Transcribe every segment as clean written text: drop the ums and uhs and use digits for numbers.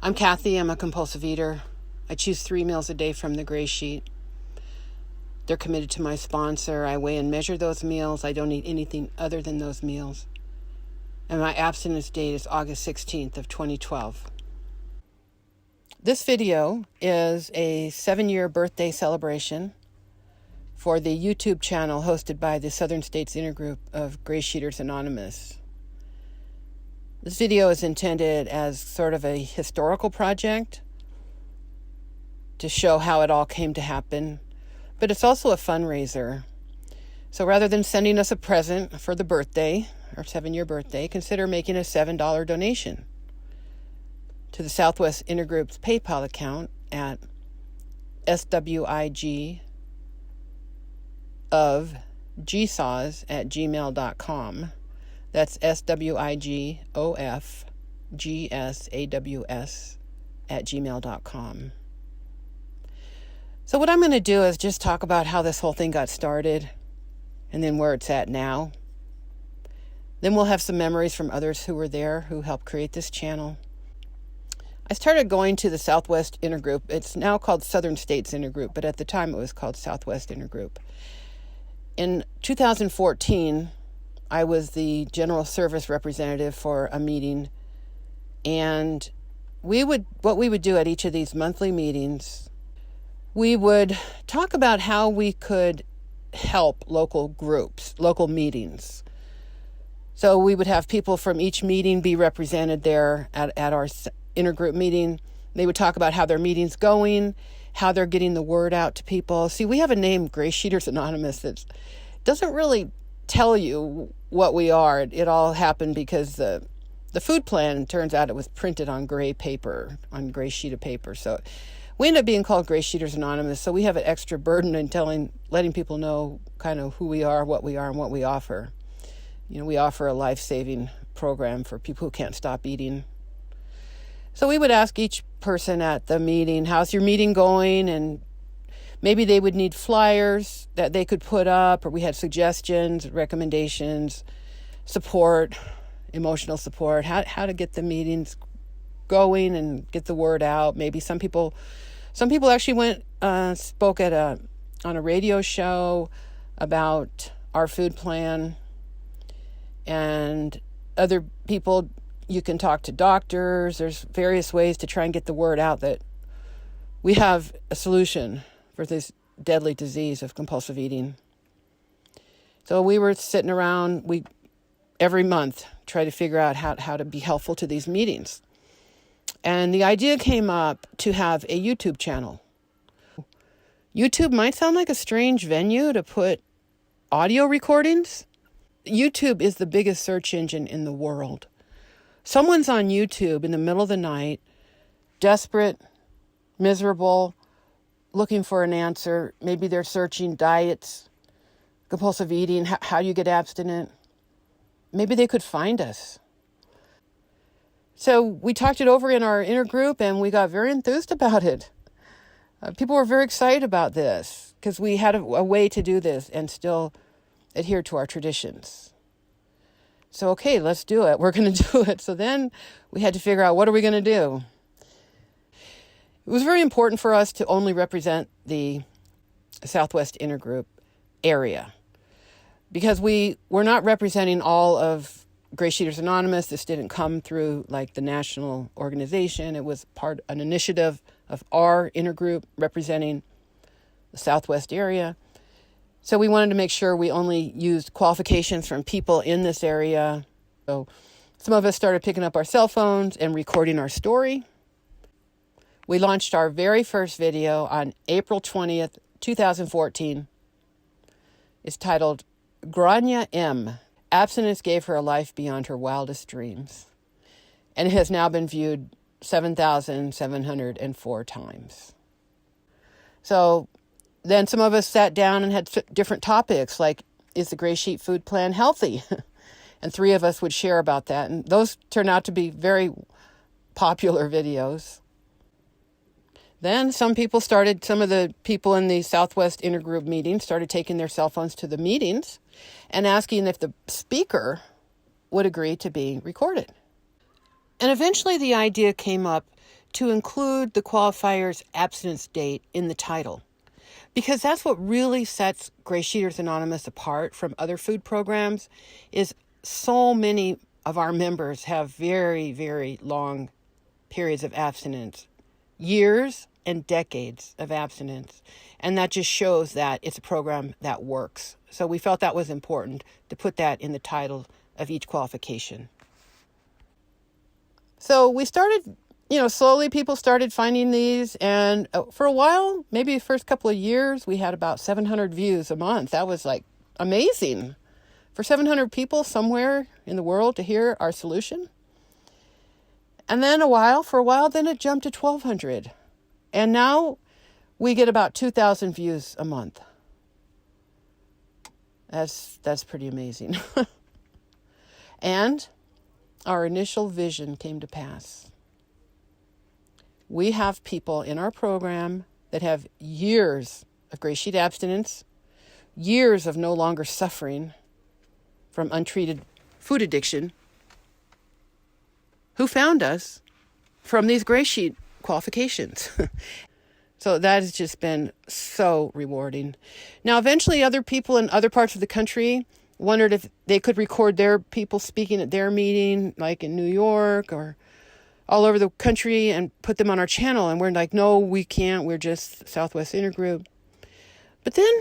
I'm Kathy. I'm a compulsive eater. I choose 3 meals a day from the GreySheet. They're committed to my sponsor. I weigh and measure those meals. I don't eat anything other than those meals. And my abstinence date is August 16th of 2012. This video is a 7-year birthday celebration for the YouTube channel hosted by the Southern States Intergroup of GreySheeters Anonymous. This video is intended as sort of a historical project to show how it all came to happen, but it's also a fundraiser. So rather than sending us a present for the birthday, our 7-year birthday, consider making a $7 donation to the Southwest Intergroup's PayPal account at swigofgsaws@gmail.com. That's swigofgsaws@gmail.com. So what I'm going to do is just talk about how this whole thing got started and then where it's at now. Then we'll have some memories from others who were there who helped create this channel. I started going to the Southwest Intergroup. It's now called Southern States Intergroup, but at the time it was called Southwest Intergroup. In 2014, I was the general service representative for a meeting, and what we would do at each of these monthly meetings, we would talk about how we could help local groups, local meetings. So we would have people from each meeting be represented there at our intergroup meeting. They would talk about how their meeting's going, how they're getting the word out to people. See, we have a name, GreySheeters Anonymous, that doesn't really tell you what we are. It all happened because the food plan, turns out it was printed on gray paper, on gray sheet of paper. So we end up being called GreySheeters Anonymous. So we have an extra burden in letting people know kind of who we are, and what we offer. You know, we offer a life-saving program for people who can't stop eating. So we would ask each person at the meeting, how's your meeting going? And maybe they would need flyers that they could put up, or we had suggestions, recommendations, support, emotional support, how to get the meetings going and get the word out. Maybe some people actually spoke on a radio show about our food plan, and other people, you can talk to doctors. There's various ways to try and get the word out that we have a solution for this deadly disease of compulsive eating. So we were sitting around, every month try to figure out how to be helpful to these meetings. And the idea came up to have a YouTube channel. YouTube might sound like a strange venue to put audio recordings. YouTube is the biggest search engine in the world. Someone's on YouTube in the middle of the night, desperate, miserable, looking for an answer. Maybe they're searching diets, compulsive eating, how do you get abstinent? Maybe they could find us. So we talked it over in our intergroup, and we got very enthused about it. People were very excited about this because we had a way to do this and still adhere to our traditions. So, okay, let's do it. We're going to do it. So then we had to figure out, what are we going to do? It was very important for us to only represent the Southwest Intergroup area because we were not representing all of GreySheeters Anonymous. This didn't come through like the national organization. It was an initiative of our intergroup representing the Southwest area. So we wanted to make sure we only used qualifications from people in this area. So some of us started picking up our cell phones and recording our story. We launched our very first video on April 20th, 2014. It's titled, Grania M. Abstinence Gave Her a Life Beyond Her Wildest Dreams. And it has now been viewed 7,704 times. So then some of us sat down and had different topics, like, is the GreySheet food plan healthy? And 3 of us would share about that. And those turned out to be very popular videos. Then some of the people in the Southwest Intergroup meeting started taking their cell phones to the meetings and asking if the speaker would agree to be recorded. And eventually the idea came up to include the qualifier's abstinence date in the title, because that's what really sets GreySheeters Anonymous apart from other food programs. Is so many of our members have very, very long periods of abstinence, years and decades of abstinence. And that just shows that it's a program that works. So we felt that was important to put that in the title of each qualification. So we started, slowly people started finding these. And for a while, maybe the first couple of years, we had about 700 views a month. That was like amazing for 700 people somewhere in the world to hear our solution. And then for a while, then it jumped to 1,200. And now we get about 2,000 views a month. That's pretty amazing. And our initial vision came to pass. We have people in our program that have years of GreySheet abstinence, years of no longer suffering from untreated food addiction, who found us from these GreySheet qualifications. So that has just been so rewarding. Now, eventually other people in other parts of the country wondered if they could record their people speaking at their meeting, like in New York or all over the country, and put them on our channel. And we're like, no, we can't. We're just Southwest Intergroup. But then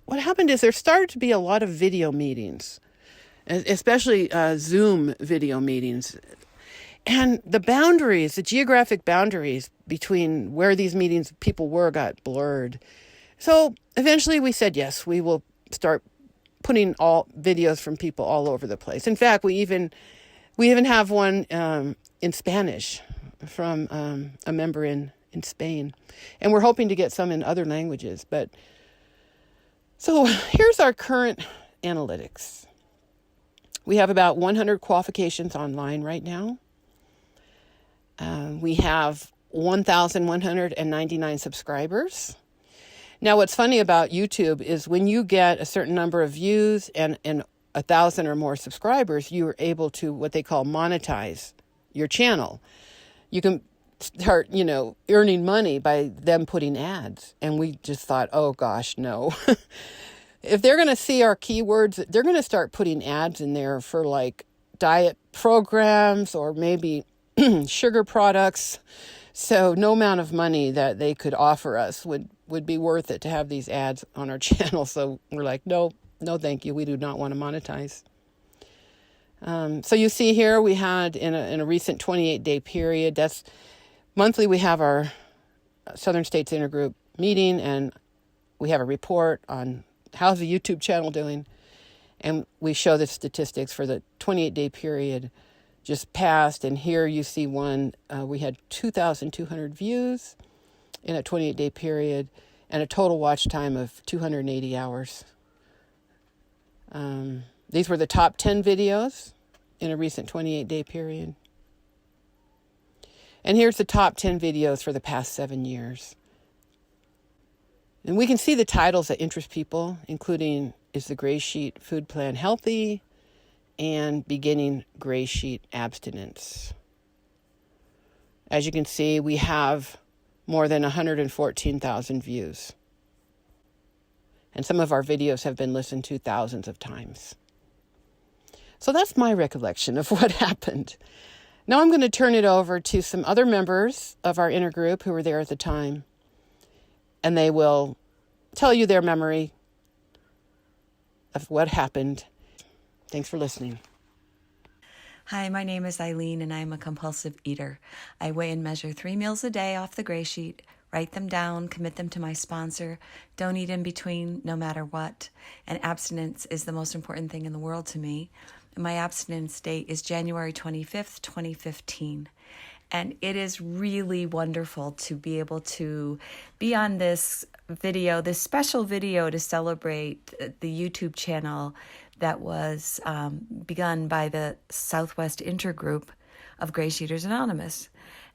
what happened is there started to be a lot of video meetings, especially Zoom video meetings. And the geographic boundaries between where these meetings people were got blurred. So eventually we said, yes, we will start putting all videos from people all over the place. In fact, we even have one in Spanish from a member in Spain. And we're hoping to get some in other languages. But so here's our current analytics. We have about 100 qualifications online right now. We have 1,199 subscribers. Now, what's funny about YouTube is when you get a certain number of views and 1,000 or more subscribers, you are able to what they call monetize your channel. You can start, earning money by them putting ads. And we just thought, oh gosh, no. If they're going to see our keywords, they're going to start putting ads in there for like diet programs or maybe sugar products. So no amount of money that they could offer us would be worth it to have these ads on our channel. So we're like, no, thank you. We do not want to monetize. So you see here we had in a recent 28-day period, that's monthly, we have our Southern States Intergroup meeting, and we have a report on how's the YouTube channel doing. And we show the statistics for the 28-day period just passed. And here you see one, we had 2,200 views in a 28-day period and a total watch time of 280 hours. These were the top 10 videos in a recent 28-day period. And here's the top 10 videos for the past 7 years. And we can see the titles that interest people, including Is the GreySheet Food Plan Healthy? And Beginning GreySheet Abstinence. As you can see, we have more than 114,000 views. And some of our videos have been listened to thousands of times. So that's my recollection of what happened. Now I'm going to turn it over to some other members of our intergroup who were there at the time. And they will tell you their memory of what happened. Thanks for listening. Hi, my name is Eileen, and I'm a compulsive eater. I weigh and measure 3 meals a day off the GreySheet, write them down, commit them to my sponsor, don't eat in between no matter what, and abstinence is the most important thing in the world to me. And my abstinence date is January 25th, 2015. And it is really wonderful to be able to be on this video, this special video to celebrate the YouTube channel that was begun by the Southwest Intergroup of GreySheeters Anonymous.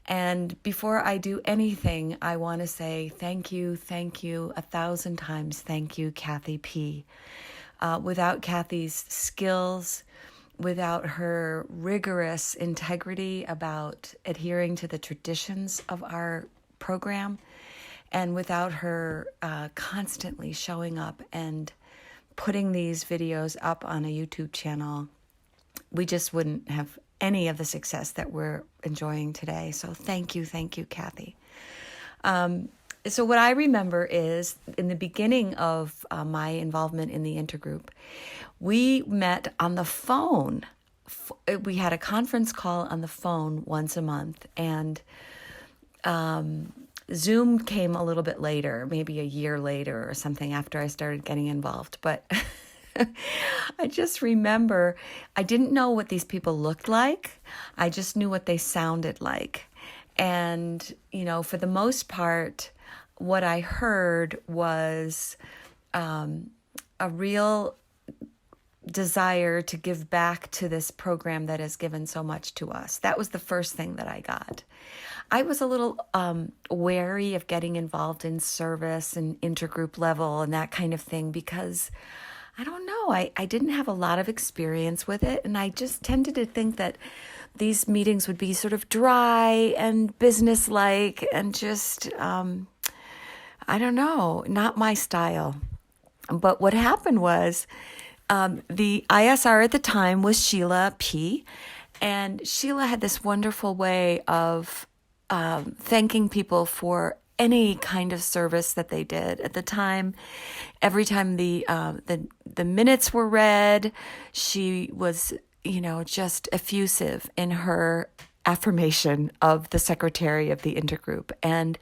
And before I do anything, I want to say thank you, 1,000 times thank you, Kathy P. Without Kathy's skills, without her rigorous integrity about adhering to the traditions of our program, and without her constantly showing up and putting these videos up on a YouTube channel, we just wouldn't have any of the success that we're enjoying today. So thank you, Kathy. So what I remember is in the beginning of my involvement in the Intergroup, we met on the phone. We had a conference call on the phone once a month, and Zoom came a little bit later, maybe a year later or something after I started getting involved. But I just remember I didn't know what these people looked like. I just knew what they sounded like. And, for the most part, what I heard was a real desire to give back to this program that has given so much to us. That was the first thing that I got. I was a little wary of getting involved in service and intergroup level and that kind of thing because, I don't know, I didn't have a lot of experience with it, and I just tended to think that these meetings would be sort of dry and businesslike and just, I don't know, not my style. But what happened was the ISR at the time was Sheila P. And Sheila had this wonderful way of thanking people for any kind of service that they did. At the time, every time the minutes were read, she was, just effusive in her affirmation of the secretary of the Intergroup. And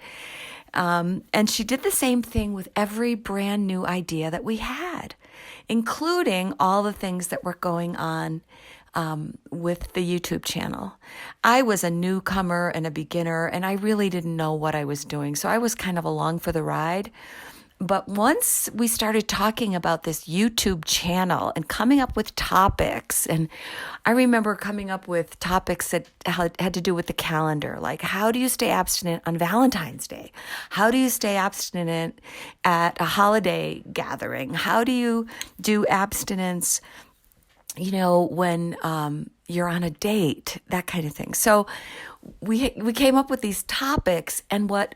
she did the same thing with every brand new idea that we had, including all the things that were going on with the YouTube channel. I was a newcomer and a beginner, and I really didn't know what I was doing. So I was kind of along for the ride. But once we started talking about this YouTube channel and coming up with topics, and I remember coming up with topics that had to do with the calendar, like how do you stay abstinent on Valentine's Day? How do you stay abstinent at a holiday gathering? How do you do abstinence, when you're on a date, that kind of thing. So we came up with these topics, and what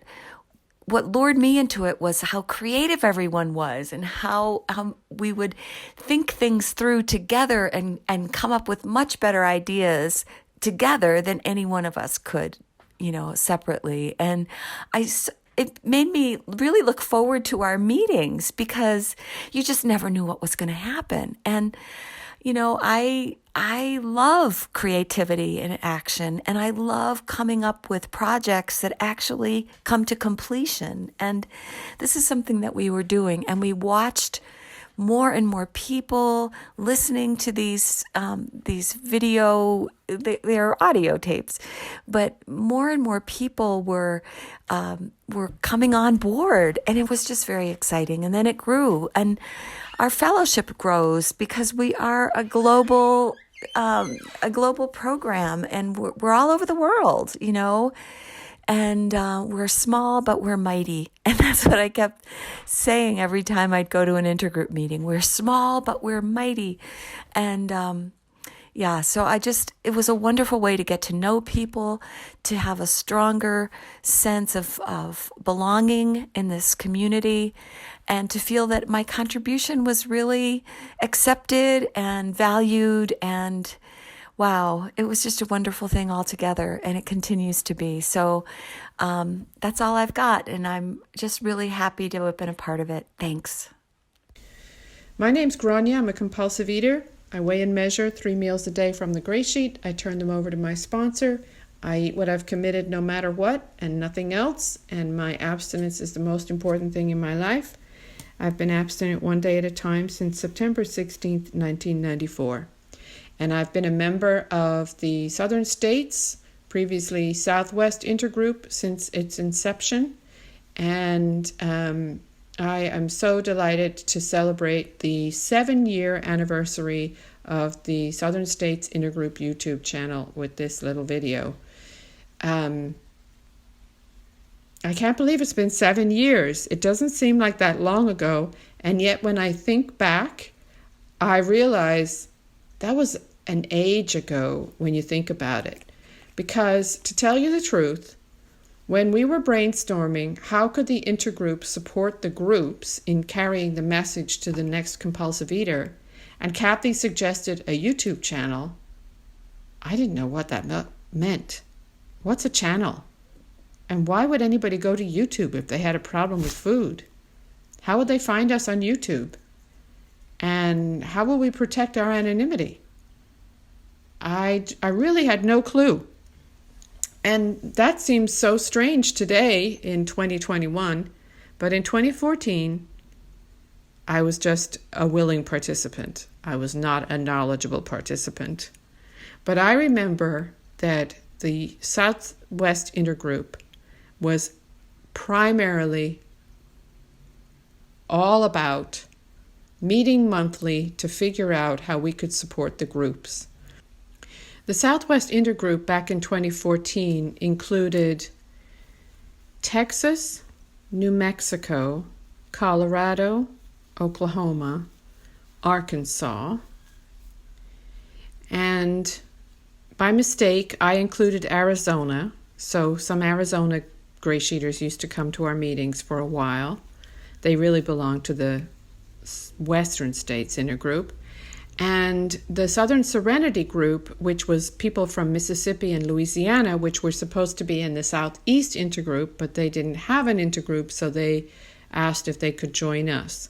lured me into it was how creative everyone was and how we would think things through together and come up with much better ideas together than any one of us could, separately. And it made me really look forward to our meetings because you just never knew what was going to happen. And I love creativity and action, and I love coming up with projects that actually come to completion. And this is something that we were doing, and we watched more and more people listening to these video, they're audio tapes, but more and more people were coming on board, and it was just very exciting. And then it grew, and our fellowship grows because we are a global program, and we're all over the world, and we're small, but we're mighty. And that's what I kept saying every time I'd go to an intergroup meeting. We're small, but we're mighty. And so it was a wonderful way to get to know people, to have a stronger sense of belonging in this community, and to feel that my contribution was really accepted and valued. And wow, it was just a wonderful thing altogether, and it continues to be. So that's all I've got, and I'm just really happy to have been a part of it. Thanks. My name's Grania. I'm a compulsive eater. I weigh and measure 3 meals a day from the GreySheet. I turn them over to my sponsor. I eat what I've committed no matter what and nothing else, and my abstinence is the most important thing in my life. I've been abstinent one day at a time since September 16th, 1994. And I've been a member of the Southern States, previously Southwest Intergroup, since its inception. And I am so delighted to celebrate the 7-year anniversary of the Southern States Intergroup YouTube channel with this little video. I can't believe it's been 7 years. It doesn't seem like that long ago. And yet when I think back, I realize that was an age ago when you think about it. Because to tell you the truth, when we were brainstorming how could the intergroup support the groups in carrying the message to the next compulsive eater, and Kathy suggested a YouTube channel, I didn't know what that meant. What's a channel? And why would anybody go to YouTube if they had a problem with food? How would they find us on YouTube? And how will we protect our anonymity? I really had no clue. And that seems so strange today in 2021, but in 2014, I was just a willing participant. I was not a knowledgeable participant. But I remember that the Southwest Intergroup was primarily all about meeting monthly to figure out how we could support the groups. The Southwest Intergroup back in 2014 included Texas, New Mexico, Colorado, Oklahoma, Arkansas, and by mistake, I included Arizona. So some Arizona GreySheeters used to come to our meetings for a while. They really belong to the Western States Intergroup. And the Southern Serenity Group, which was people from Mississippi and Louisiana, which were supposed to be in the Southeast Intergroup, but they didn't have an intergroup, so they asked if they could join us.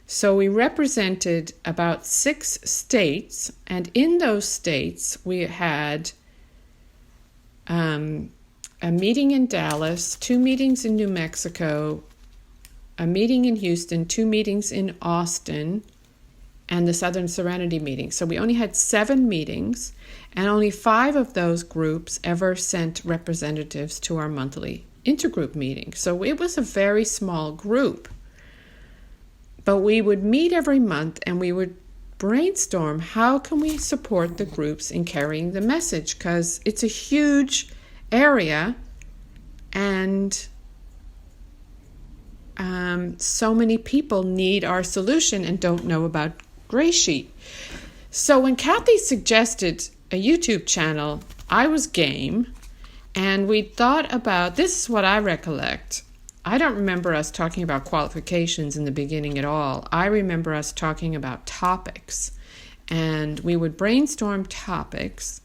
So we represented about 6 states, and in those states we had a meeting in Dallas, 2 meetings in New Mexico, a meeting in Houston, 2 meetings in Austin, and the Southern Serenity meeting. So we only had 7 meetings, and only 5 of those groups ever sent representatives to our monthly intergroup meeting. So it was a very small group. But we would meet every month and we would brainstorm how can we support the groups in carrying the message, because it's a huge area and so many people need our solution and don't know about GreySheet. So when Kathy suggested a YouTube channel, I was game, and we thought about, this is what I recollect. I don't remember us talking about qualifications in the beginning at all. I remember us talking about topics, and we would brainstorm topics,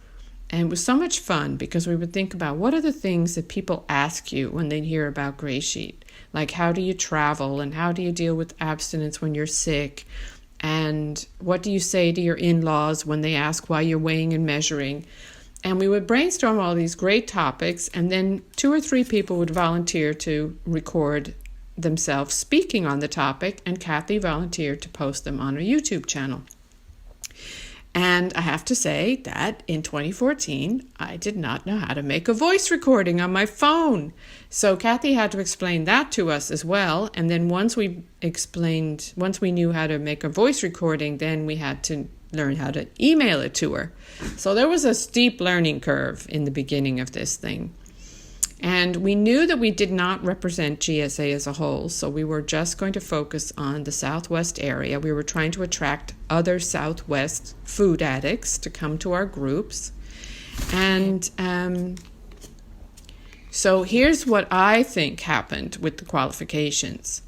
and it was so much fun because we would think about what are the things that people ask you when they hear about GreySheet, like how do you travel and how do you deal with abstinence when you're sick, and what do you say to your in-laws when they ask why you're weighing and measuring. And we would brainstorm all these great topics, and then 2 or 3 people would volunteer to record themselves speaking on the topic, and Kathy volunteered to post them on her YouTube channel. And I have to say that in 2014, I did not know how to make a voice recording on my phone. So Kathy had to explain that to us as well. And then once we knew how to make a voice recording, then we had to learn how to email it to her. So there was a steep learning curve in the beginning of this thing. And we knew that we did not represent GSA as a whole, so we were just going to focus on the Southwest area. We were trying to attract other Southwest food addicts to come to our groups. And so here's what I think happened with the qualifications.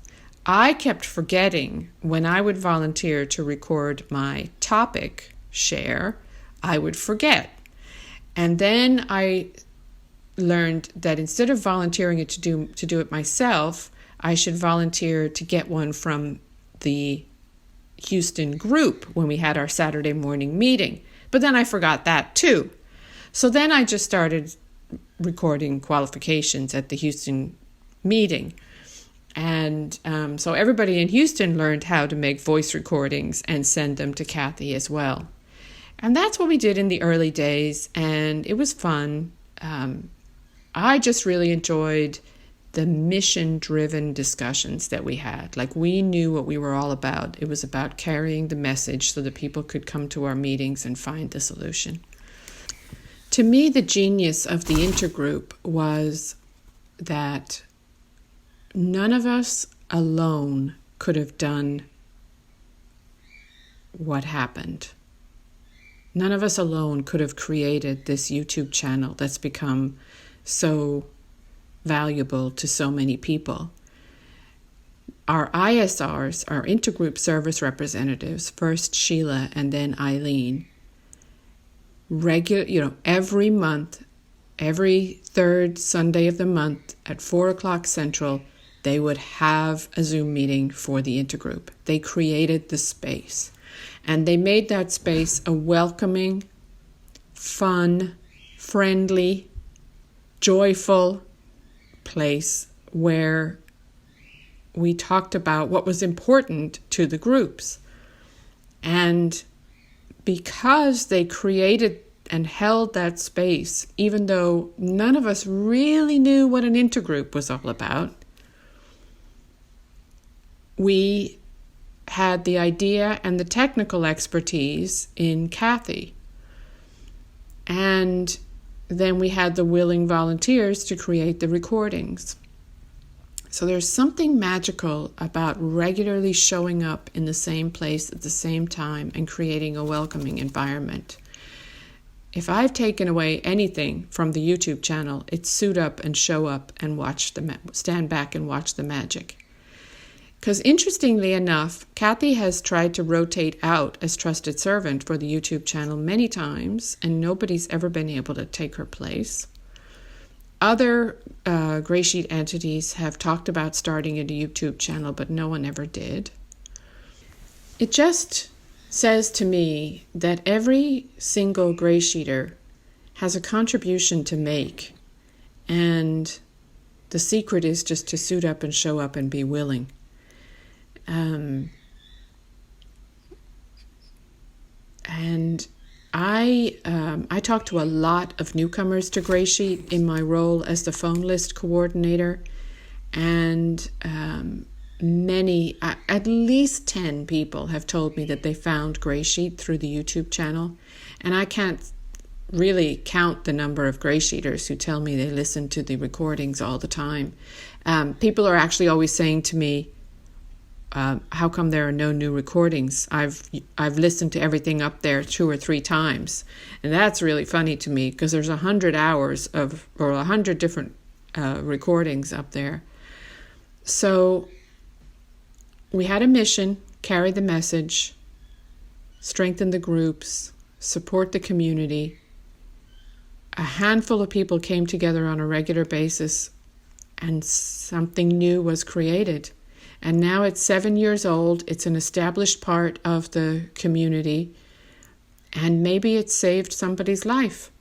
I kept forgetting when I would volunteer to record my topic share, I would forget. And then I learned that instead of volunteering it to do it myself, I should volunteer to get one from the Houston group when we had our Saturday morning meeting. But then I forgot that too. So then I just started recording qualifications at the Houston meeting. And so everybody in Houston learned how to make voice recordings and send them to Kathy as well. And that's what we did in the early days, and it was fun. I just really enjoyed the mission-driven discussions that we had. Like, we knew what we were all about. It was about carrying the message so that people could come to our meetings and find the solution. To me, the genius of the intergroup was that none of us alone could have done what happened. None of us alone could have created this YouTube channel that's become so valuable to so many people. Our ISRs, our Intergroup service representatives, first Sheila and then Eileen, every month, every third Sunday of the month at 4 o'clock Central, they would have a Zoom meeting for the Intergroup. They created the space. And they made that space a welcoming, fun, friendly, joyful place where we talked about what was important to the groups. And because they created and held that space, even though none of us really knew what an intergroup was all about, we had the idea and the technical expertise in Kathy. And then we had the willing volunteers to create the recordings. So there's something magical about regularly showing up in the same place at the same time and creating a welcoming environment. If I've taken away anything from the YouTube channel, it's suit up and show up and stand back and watch the magic. Because interestingly enough, Kathy has tried to rotate out as trusted servant for the YouTube channel many times, and nobody's ever been able to take her place. Other GreySheet entities have talked about starting a YouTube channel, but no one ever did. It just says to me that every single GreySheeter has a contribution to make, and the secret is just to suit up and show up and be willing. And I talked to a lot of newcomers to GreySheet in my role as the phone list coordinator, and many, at least 10 people have told me that they found GreySheet through the YouTube channel, and I can't really count the number of GreySheeters who tell me they listen to the recordings all the time. People are actually always saying to me, how come there are no new recordings? I've listened to everything up there 2 or 3 times. And that's really funny to me because there's 100 hours or 100 different recordings up there. So we had a mission: carry the message, strengthen the groups, support the community. A handful of people came together on a regular basis and something new was created. And now it's 7 years old. It's an established part of the community. And maybe it's saved somebody's life.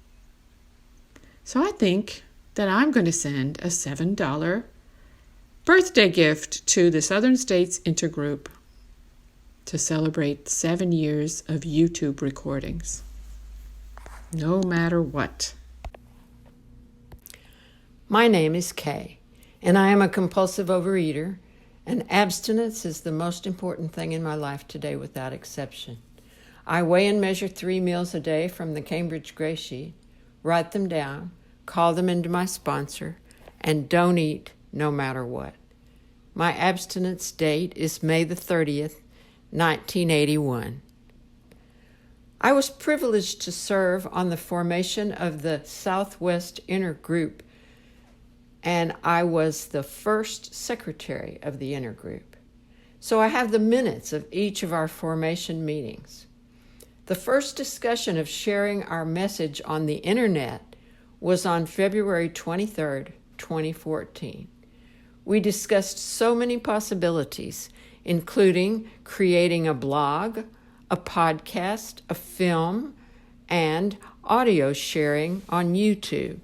So I think that I'm going to send a $7 birthday gift to the Southern States Intergroup to celebrate 7 years of YouTube recordings. No matter what. My name is Kay, and I am a compulsive overeater. And abstinence is the most important thing in my life today without exception. I weigh and measure 3 meals a day from the Cambridge GreySheet, write them down, call them into my sponsor, and don't eat no matter what. My abstinence date is May the 30th, 1981. I was privileged to serve on the formation of the Southwest Intergroup, and I was the first secretary of the Intergroup. So I have the minutes of each of our formation meetings. The first discussion of sharing our message on the internet was on February 23rd, 2014. We discussed so many possibilities, including creating a blog, a podcast, a film, and audio sharing on YouTube.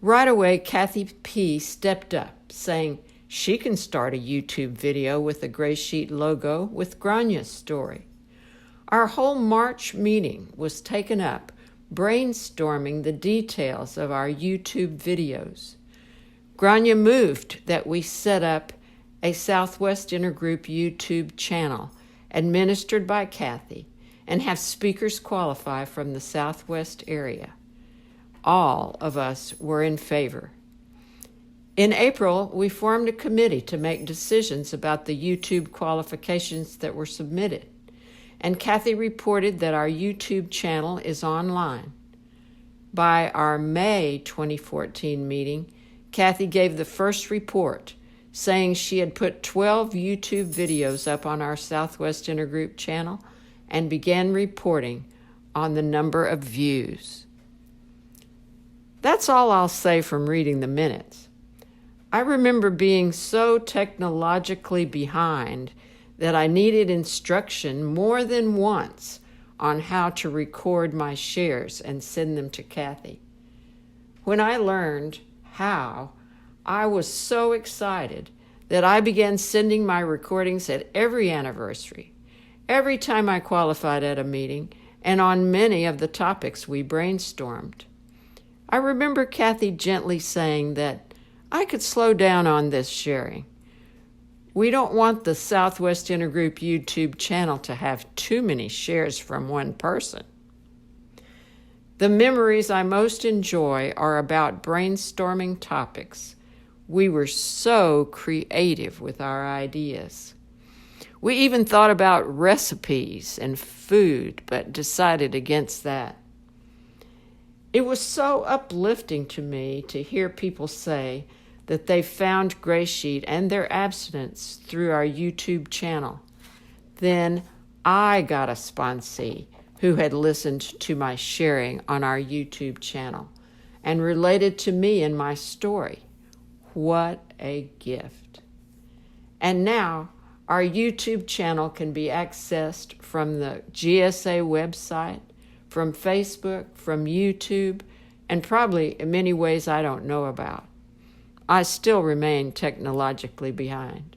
Right away, Kathy P. stepped up, saying she can start a YouTube video with a GreySheet logo with Grania's story. Our whole March meeting was taken up brainstorming the details of our YouTube videos. Grania moved that we set up a Southwest Intergroup YouTube channel administered by Kathy and have speakers qualify from the Southwest area. All of us were in favor. In April, we formed a committee to make decisions about the YouTube qualifications that were submitted. and Kathy reported that our YouTube channel is online. By our May 2014 meeting, Kathy gave the first report, saying she had put 12 YouTube videos up on our Southwest Intergroup channel and began reporting on the number of views. That's all I'll say from reading the minutes. I remember being so technologically behind that I needed instruction more than once on how to record my shares and send them to Kathy. When I learned how, I was so excited that I began sending my recordings at every anniversary, every time I qualified at a meeting, and on many of the topics we brainstormed. I remember Kathy gently saying that I could slow down on this sharing. We don't want the Southwest Intergroup YouTube channel to have too many shares from one person. The memories I most enjoy are about brainstorming topics. We were so creative with our ideas. We even thought about recipes and food, but decided against that. It was so uplifting to me to hear people say that they found GreySheet and their abstinence through our YouTube channel. Then I got a sponsee who had listened to my sharing on our YouTube channel and related to me and my story. What a gift. And now our YouTube channel can be accessed from the GSA website, from Facebook, from YouTube, and probably in many ways I don't know about. I still remain technologically behind.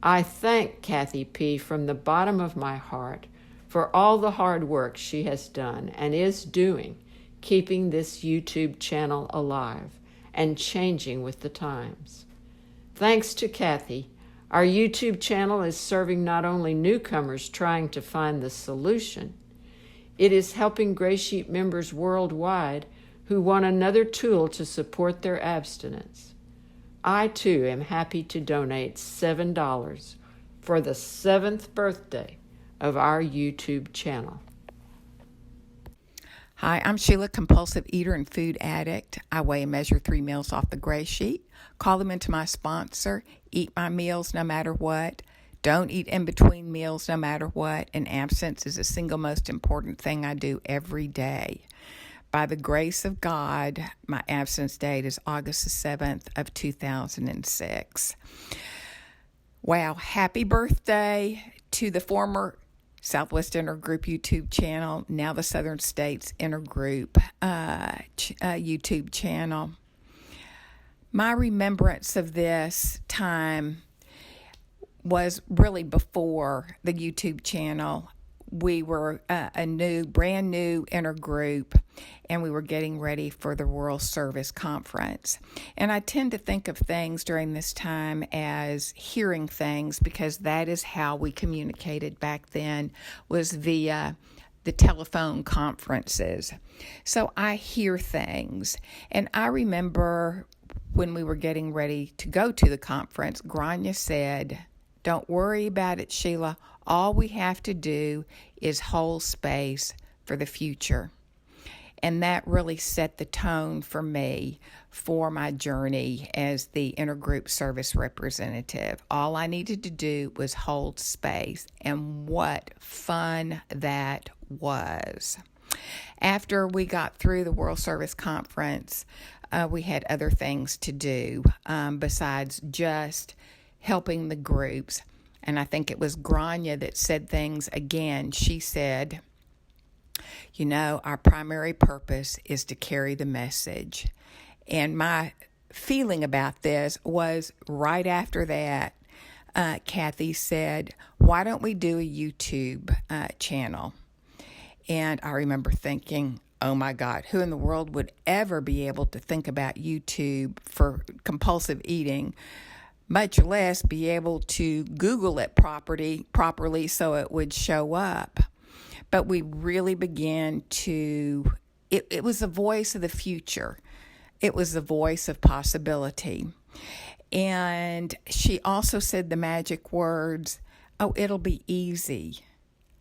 I thank Kathy P. from the bottom of my heart for all the hard work she has done and is doing, keeping this YouTube channel alive and changing with the times. Thanks to Kathy, our YouTube channel is serving not only newcomers trying to find the solution, it is helping GreySheet members worldwide who want another tool to support their abstinence. I, too, am happy to donate $7 for the 7th birthday of our YouTube channel. Hi, I'm Sheila, compulsive eater and food addict. I weigh and measure 3 meals off the GreySheet. Call them into my sponsor. Eat my meals no matter what. Don't eat in between meals no matter what. And abstinence is the single most important thing I do every day. By the grace of God, my abstinence date is August the 7th of 2006. Wow, happy birthday to the former Southwest Intergroup YouTube channel, now the Southern States Intergroup YouTube channel. My remembrance of this time was really before the YouTube channel. We were a brand new intergroup, and we were getting ready for the World Service Conference. And I tend to think of things during this time as hearing things, because that is how we communicated back then, was via the telephone conferences. So I hear things. And I remember when we were getting ready to go to the conference, Grania said, "Don't worry about it, Sheila. All we have to do is hold space for the future." And that really set the tone for me for my journey as the intergroup service representative. All I needed to do was hold space, and what fun that was. After we got through the World Service Conference, we had other things to do besides just helping the groups. And I think it was Grania that said things again. She said, "You know, our primary purpose is to carry the message." And my feeling about this was right after that, Kathy said, "Why don't we do a YouTube channel?" And I remember thinking, oh my God, who in the world would ever be able to think about YouTube for compulsive eating, much less be able to Google it properly so it would show up. But we really began to, it was the voice of the future. It was the voice of possibility. And she also said the magic words, "Oh, it'll be easy."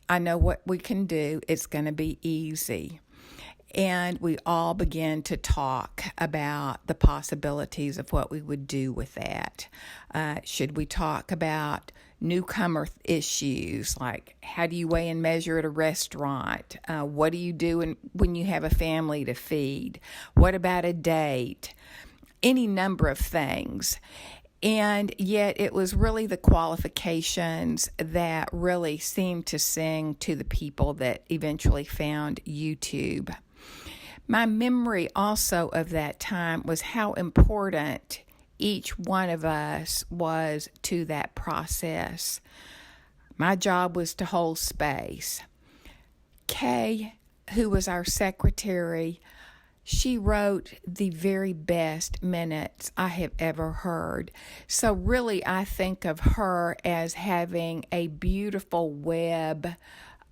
I know what we can do. It's going to be easy. And we all began to talk about the possibilities of what we would do with that. Should we talk about newcomer issues, like how do you weigh and measure at a restaurant? What do you do when you have a family to feed? What about a date? Any number of things. And yet it was really the qualifications that really seemed to sing to the people that eventually found YouTube. My memory also of that time was how important each one of us was to that process. My job was to hold space. Kay, who was our secretary, she wrote the very best minutes I have ever heard. So really, I think of her as having a beautiful web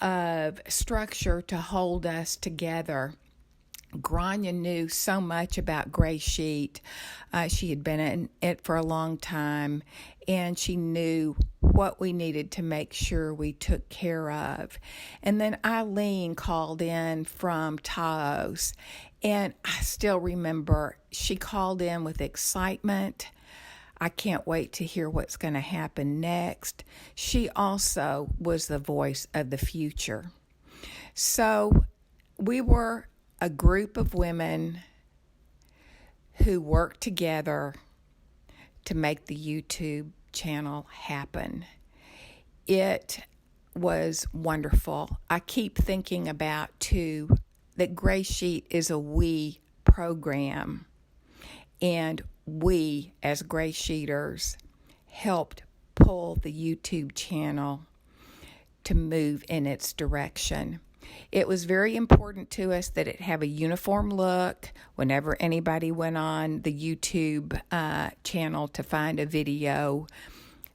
of structure to hold us together. Grania knew so much about GreySheet. She had been in it for a long time, and she knew what we needed to make sure we took care of. And then Eileen called in from Taos, and I still remember she called in with excitement. I can't wait to hear what's going to happen next. She also was the voice of the future. So we were a group of women who worked together to make the YouTube channel happen. It was wonderful. I keep thinking about, too, that GreySheet is a we program, and we, as GreySheeters, helped pull the YouTube channel to move in its direction. It was very important to us that it have a uniform look. Whenever anybody went on the YouTube channel to find a video,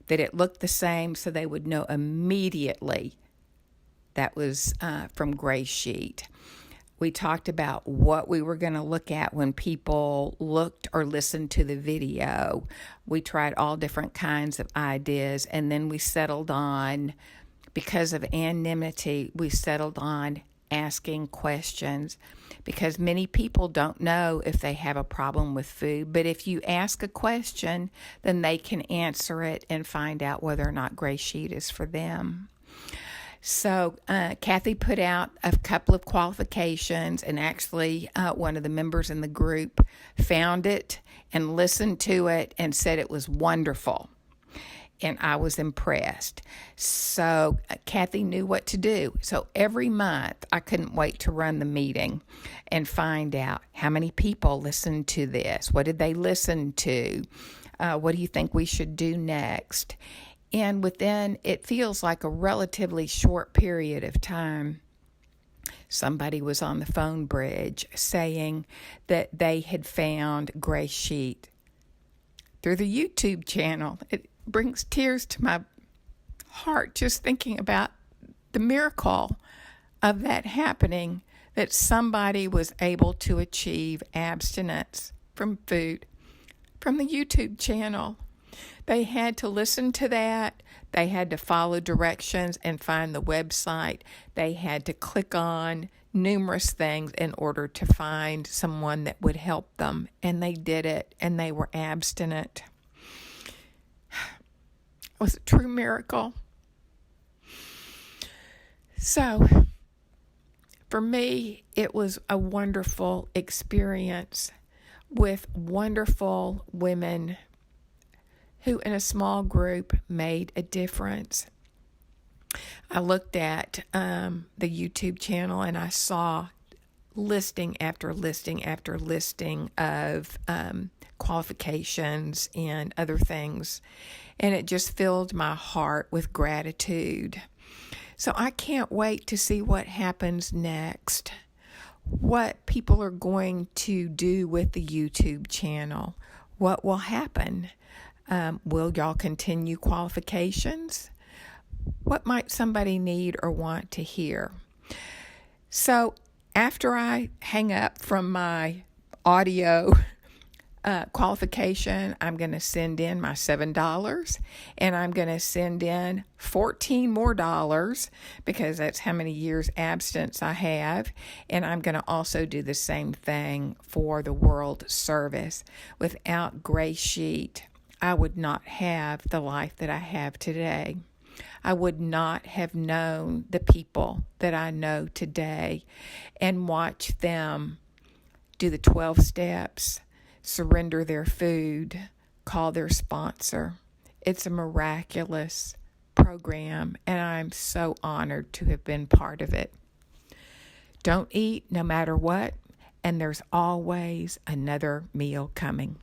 that it looked the same so they would know immediately that was from GreySheet. We talked about what we were going to look at when people looked or listened to the video. We tried all different kinds of ideas, and then we settled on, because of anonymity, we settled on asking questions, because many people don't know if they have a problem with food. But if you ask a question, then they can answer it and find out whether or not GreySheet is for them. So Kathy put out a couple of qualifications, and actually one of the members in the group found it and listened to it and said it was wonderful. And I was impressed. So Kathy knew what to do. So every month, I couldn't wait to run the meeting and find out how many people listened to this. What did they listen to? What do you think we should do next? And within, it feels like a relatively short period of time, somebody was on the phone bridge saying that they had found GreySheet through the YouTube channel. It brings tears to my heart just thinking about the miracle of that happening, that somebody was able to achieve abstinence from food from the YouTube channel. They had to listen to that. They had to follow directions and find the website. They had to click on numerous things in order to find someone that would help them. And they did it, and they were abstinent. It was a true miracle. So, for me, it was a wonderful experience with wonderful women who in a small group made a difference. I looked at the YouTube channel and I saw listing after listing after listing of qualifications and other things, and it just filled my heart with gratitude. So I can't wait to see what happens next, what people are going to do with the YouTube channel, what will happen. Will y'all continue qualifications? What might somebody need or want to hear? So after I hang up from my audio qualification, I'm going to send in my $7, and I'm going to send in $14 more because that's how many years abstinence I have. And I'm going to also do the same thing for the World Service. Without GreySheet, I would not have the life that I have today. I would not have known the people that I know today and watch them do the 12 steps, surrender their food, call their sponsor. It's a miraculous program, and I'm so honored to have been part of it. Don't eat no matter what, and there's always another meal coming.